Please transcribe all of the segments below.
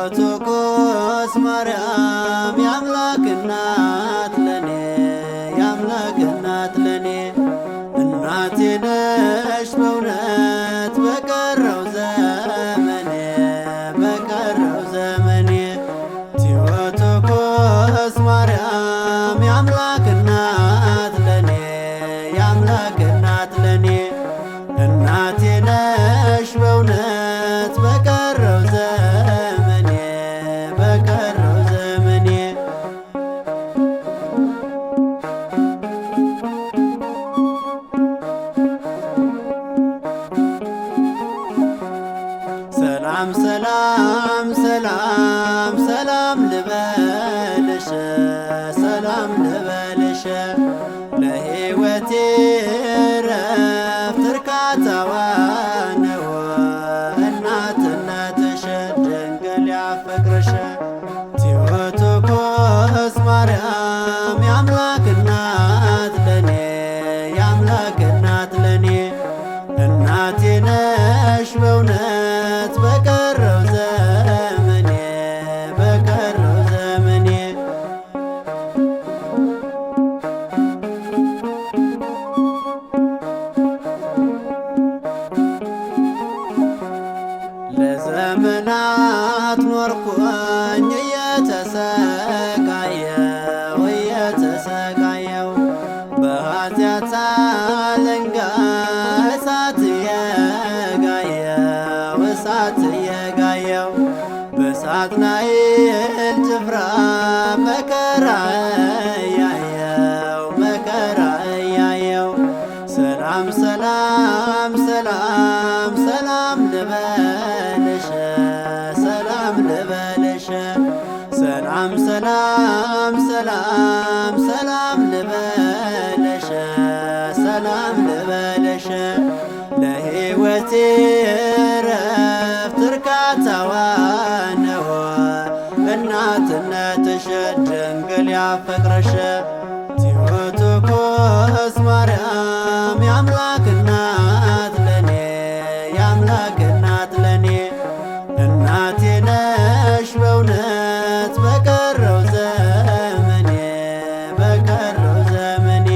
ቴዎቶኮስ ማርያም የአምላክ እናት ለኔ የአምላክ እናት ለኔ እናቴ ነሽ በእውነት በቀረው ዘመኔ በቀረው ዘመኔ ቴዎቶኮስ ማርያም የአምላክ እናት ለኔ የአምላክ እናት ለኔ እናቴ ነሽ በእውነት በቀረው ዘመኔ በቀረው ዘመኔ ሰላም ሰላም ሰላም ሰላም ልበልሽ ሰላም ልበልሽ ለሕይወቴ ረፍት እርካታዋ ነው እናትነትሽ ድንግል ያፈቅርሽ ቴዎቶኮስ ማርያም የአምላክ እናት ለኔ የአምላክ እናት ለኔ እናቴ ነሽ በእውነት በቀረው ዘመኔ በቀረው ዘመኔ ለዘመናት ኖርኩኝ እየተሰቃየው በኃጢአት አለንጋ እሳት እየጋየው በሳጥናኤል ጭፍራ መከራ እያየው ሰላም ሰላም ሰላም ሰላም ልበልሽ ሰላም ልበልሽ ሰላም ሰላም ሰላም ሰላም ልበልሽ ሰላም ልበልሽ ለሕይወቴ ረፍት እርካታዋ ነው እናትነትሽ ድንግል ያፈቅርሽ ቴዎቶኮስ ማርያም የአምላክ እናት ለኔ የአምላክ እናት ለኔ እናቴ ነሽ በእውነት በቀረው ዘመኔ በቀረው ዘመኔ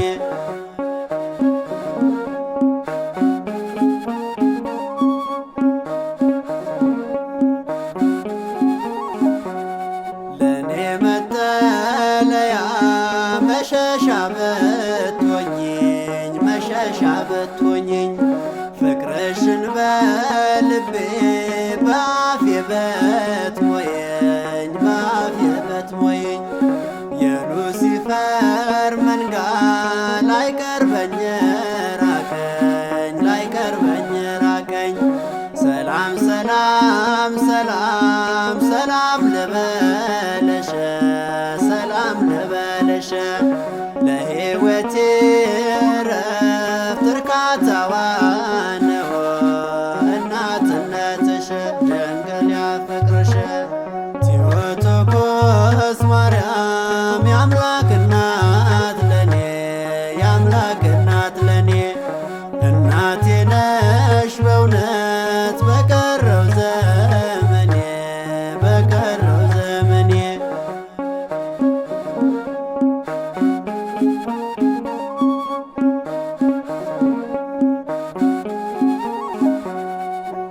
ለኔ መጠለያ መሸሻ ብትሆኚኝ ፍቅርሽን በልቤ በአፌ በትሞየኝ የሉሲፈር መንጋ ላይቀርበኝ ራቀኝ ሰላም ሰላም ሰላም ሰላም ልበልሽ ሰላም ልበልሽ ለሕይወቴ ረፍት እርካታዋ ነው እናትነትሽ ድንግል ያፈቅርሽ ቴዎቶኮስ ማርያም የአምላክ እናት ለኔ የአምላክ እናት ለኔ እናቴ ነሽ በእውነት በቀረው ዘመኔ በቀረው ዘመኔ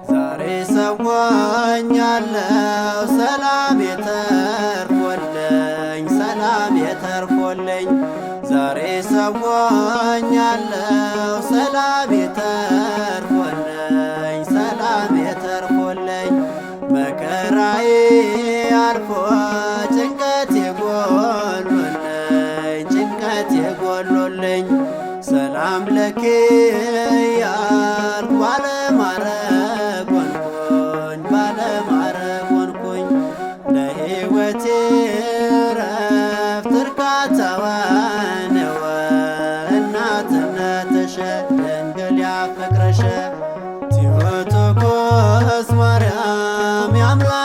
ዛሬ ሰዋኛለው ሰላም የተርፎልኝ ዛሬ ሰዋኛለው ሰላም የተርፎልኝ መከራዬ አልፎ ጭንቀት የጎሎልኝ ሰላም ለኪ ያልኩ ባለማረግ ሆንኩኝ አምላኬ